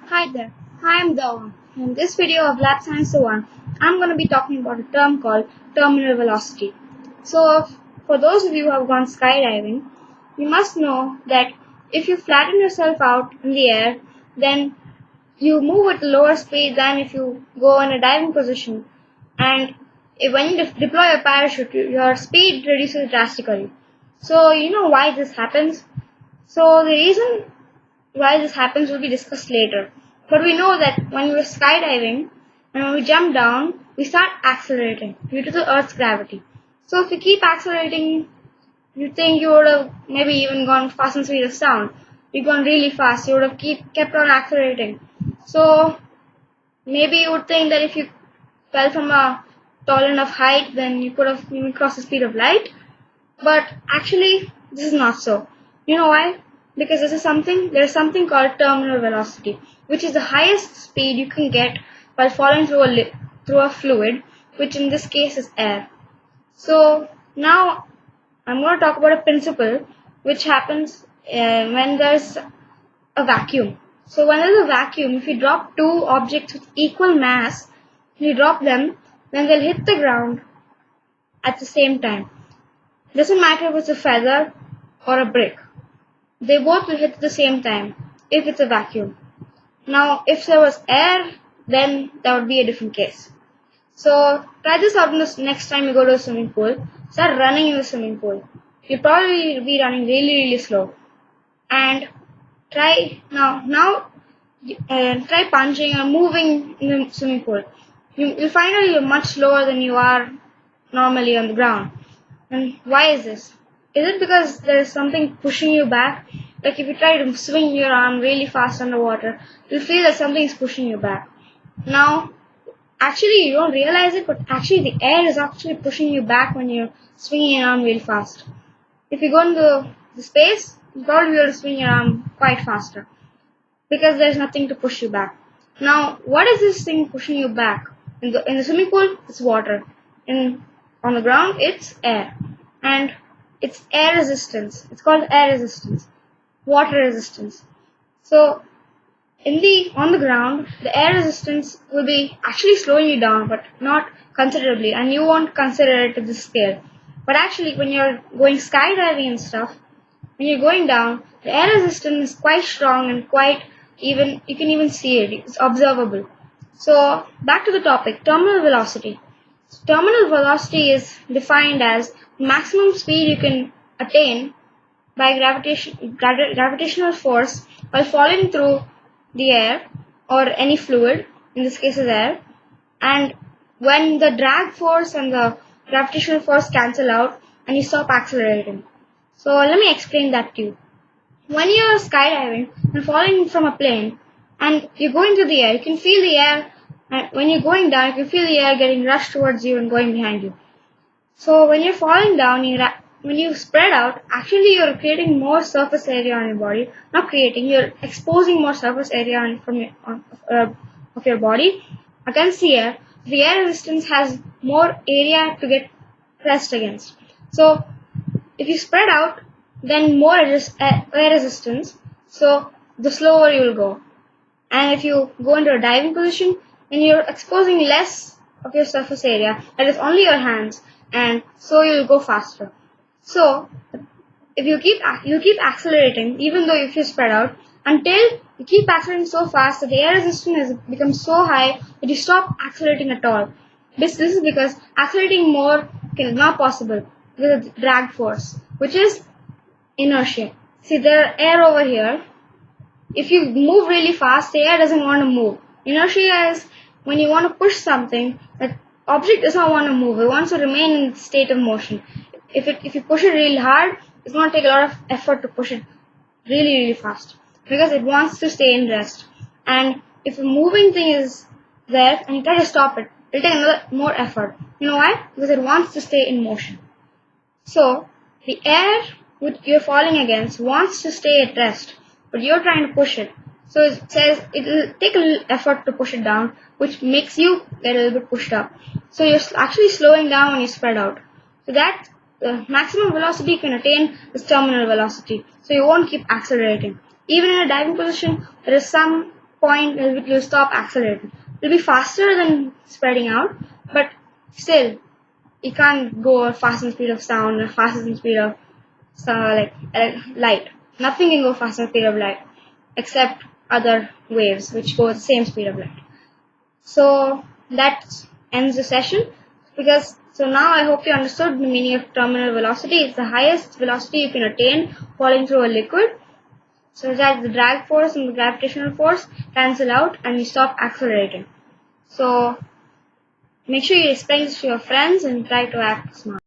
Hi there, I am Dawan. In this video of Lab Science 1, I'm going to be talking about a term called terminal velocity. So, for those of you who have gone skydiving, you must know that if you flatten yourself out in the air, then you move at a lower speed than if you go in a diving position. And when you deploy a parachute, your speed reduces drastically. So, you know why this happens? So, the reason why this happens will be discussed later. But we know that when we're skydiving and when we jump down, we start accelerating due to the Earth's gravity. So if you keep accelerating, you think you would have maybe even gone fast and speed of sound. You've gone really fast, you would have kept on accelerating. So maybe you would think that if you fell from a tall enough height, then you could have even crossed the speed of light. But actually, this is not so. You know why? Because there is something called terminal velocity, which is the highest speed you can get while falling through a fluid, which in this case is air. So now I'm going to talk about a principle which happens when there's a vacuum. So when there's a vacuum, if you drop two objects with equal mass, you drop them, then they'll hit the ground at the same time. Doesn't matter if it's a feather or a brick. They both will hit at the same time if it's a vacuum. Now, if there was air, then that would be a different case. So, try this out next time you go to a swimming pool. Start running in the swimming pool. You'll probably be running really slow. And try try punching or moving in the swimming pool. You'll find out you're much slower than you are normally on the ground. And why is this? Is it because there is something pushing you back? Like if you try to swing your arm really fast underwater, you'll feel that something is pushing you back. Now, actually you don't realize it, but actually the air is actually pushing you back when you're swinging your arm really fast. If you go into the space, you'll probably be able to swing your arm quite faster because there's nothing to push you back. Now, what is this thing pushing you back? In the swimming pool, it's water. On the ground, it's air. And it's air resistance. It's called air resistance. Water resistance. So, on the ground, the air resistance will be actually slowing you down, but not considerably, and you won't consider it to this scale. But actually, when you're going skydiving and stuff, when you're going down, the air resistance is quite strong and you can even see it. It's observable. So, back to the topic, terminal velocity. Terminal velocity is defined as maximum speed you can attain by gravitational force while falling through the air or any fluid, in this case is air, and when the drag force and the gravitational force cancel out and you stop accelerating. So let me explain that to you. When you're skydiving and falling from a plane and you're going through the air, you can feel the air, and when you're going down, you can feel the air getting rushed towards you and going behind you. So when you're falling down, when you spread out, actually you're creating more surface area on your body. You're exposing more surface area of your body against the air. The air resistance has more area to get pressed against. So if you spread out, then more air resistance, so the slower you will go. And if you go into a diving position, then you're exposing less of your surface area, that is only your hands, and so you'll go faster. So if you keep accelerating, even though if you spread out, until you keep accelerating so fast that the air resistance has become so high that you stop accelerating at all. This is because accelerating more is not possible with a drag force, which is inertia. See, there are air over here. If you move really fast, the air doesn't want to move. Inertia is when you want to push something, that object does not want to move. It wants to remain in the state of motion. If you push it really hard, it's going to take a lot of effort to push it really fast because it wants to stay in rest. And if a moving thing is there and you try to stop it, it'll take more effort. You know why? Because it wants to stay in motion. So the air which you're falling against wants to stay at rest, but you're trying to push it. So it says it'll take a little effort to push it down, which makes you get a little bit pushed up. So you're actually slowing down when you spread out. So that the maximum velocity you can attain is terminal velocity. So you won't keep accelerating. Even in a diving position, there is some point at which you stop accelerating. It'll be faster than spreading out, but still, you can't go at faster speed of sound or faster than speed of light. Nothing can go faster than speed of light, except other waves which go at the same speed of light. So that ends the session. So now I hope you understood the meaning of terminal velocity. It's the highest velocity you can attain falling through a liquid, so that the drag force and the gravitational force cancel out and you stop accelerating. So make sure you explain this to your friends and try to act smart.